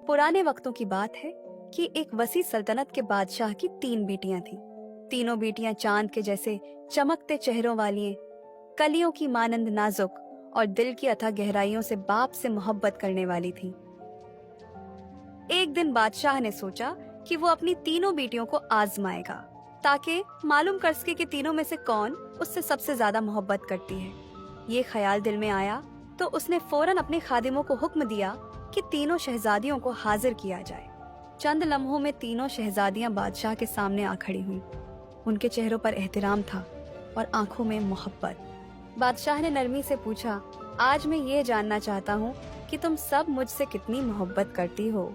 पुराने वक्तों की बात है कि एक वसी सल्तनत के बादशाह की 3 बेटियां थीं। तीनों बेटियां चांद के जैसे चमकते चेहरों वाली, कलियों की मानंद नाजुक और दिल की अथाह गहराइयों से बाप से मोहब्बत करने वाली थीं। एक दिन बादशाह ने सोचा कि वो अपनी तीनों बेटियों को आजमाएगा ताकि मालूम कर सके कि तीनों में से कौन उससे सबसे ज्यादा मोहब्बत करती है। ये ख्याल दिल में आया तो उसने फौरन अपने खादिमों को हुक्म दिया कि तीनों शहजादियों को हाजिर किया जाए। चंद लम्हों में तीनों शहजादियां बादशाह के सामने आ खड़ी हुईं। उनके चेहरों पर एहतराम था और आंखों में मोहब्बत। बादशाह ने नरमी से पूछा, आज मैं ये जानना चाहता हूँ कि तुम सब मुझसे कितनी मोहब्बत करती हो।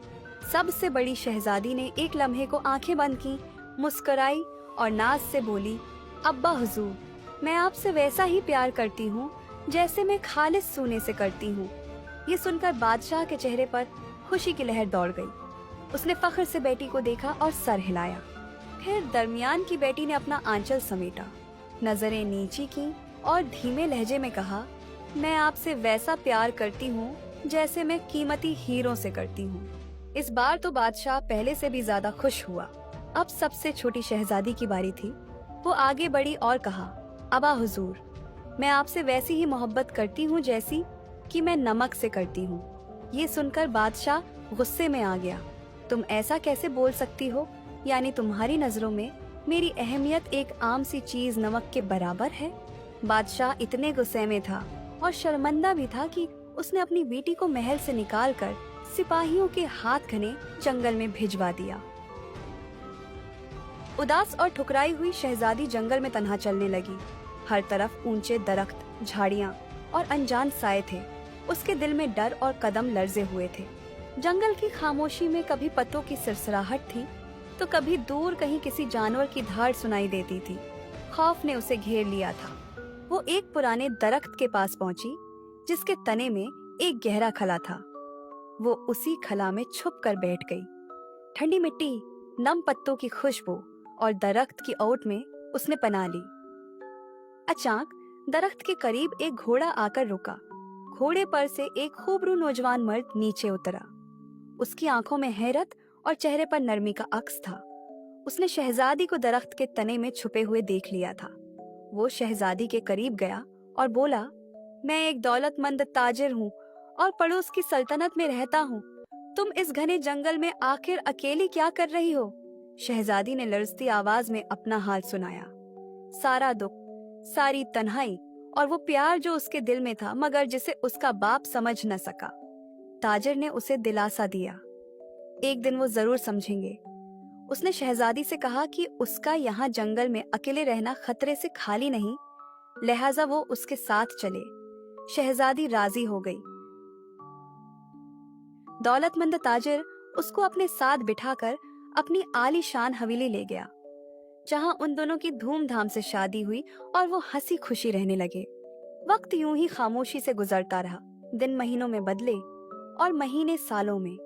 सबसे बड़ी शहजादी ने एक लम्हे को आंखें बंद की, मुस्कुराई और नाज से बोली, अब्बा हुजूर, मैं आपसे वैसा ही प्यार करती हूँ जैसे मैं खालिस सोने से करती हूँ। ये सुनकर बादशाह के चेहरे पर खुशी की लहर दौड़ गई। उसने फख्र से बेटी को देखा और सर हिलाया। फिर दरमियान की बेटी ने अपना आंचल समेटा, नजरें नीची की और धीमे लहजे में कहा, मैं आपसे वैसा प्यार करती हूँ जैसे मैं कीमती हीरों से करती हूँ। इस बार तो बादशाह पहले से भी ज्यादा खुश हुआ। अब सबसे छोटी शहजादी की बारी थी। वो आगे बढ़ी और कहा, अबा हुजूर, मैं आपसे वैसी ही मोहब्बत करती हूँ जैसी कि मैं नमक से करती हूँ। ये सुनकर बादशाह गुस्से में आ गया। तुम ऐसा कैसे बोल सकती हो? यानी तुम्हारी नजरों में मेरी अहमियत एक आम सी चीज नमक के बराबर है? बादशाह इतने गुस्से में था और शर्मिंदा भी था कि उसने अपनी बेटी को महल से निकालकर सिपाहियों के हाथ घने जंगल में भिजवा दिया। उदास और ठुकराई हुई शहजादी जंगल में तन्हा चलने लगी। हर तरफ ऊंचे दरख्त, झाड़ियां और अनजान साए थे। उसके दिल में डर और कदम लर्जे हुए थे। जंगल की खामोशी में कभी पत्तों की सिरसराहट थी तो कभी दूर कहीं किसी जानवर की धाड़ सुनाई देती थी। खौफ ने उसे घेर लिया था। वो एक पुराने दरख्त के पास पहुंची जिसके तने में एक गहरा खला था। वो उसी खला में छुप कर बैठ गई। ठंडी मिट्टी, नम पत्तों की खुशबू और दरख्त की ओट में उसने पनाह ली। अचानक दरख्त के करीब एक घोड़ा आकर रुका। घोड़े पर से एक खूबरू नौजवान मर्द नीचे उतरा। उसकी आंखों में हैरत और चेहरे पर नरमी का अक्स था। उसने शहजादी को दरख्त के तने में छुपे हुए देख लिया था। वो शहजादी के करीब गया और बोला, मैं एक दौलतमंद ताजिर हूँ और पड़ोस की सल्तनत में रहता हूँ। तुम इस घने जंगल में आखिर अकेली क्या कर रही हो? शहजादी ने लरजती आवाज में अपना हाल सुनाया। सारा दुख, सारी तन्हाई और वो प्यार जो उसके दिल में था मगर जिसे उसका बाप समझ न सका। ताजिर ने उसे दिलासा दिया, एक दिन वो जरूर समझेंगे। उसने शहजादी से कहा कि उसका यहाँ जंगल में अकेले रहना खतरे से खाली नहीं, लिहाजा वो उसके साथ चले। शहजादी राजी हो गई। दौलतमंद ताजिर उसको अपने साथ बिठाकर अपनी आलीशान हवेली ले गया, जहां उन दोनों की धूमधाम से शादी हुई और वो हंसी खुशी रहने लगे। वक्त यूं ही खामोशी से गुजरता रहा। दिन महीनों में बदले और महीने सालों में।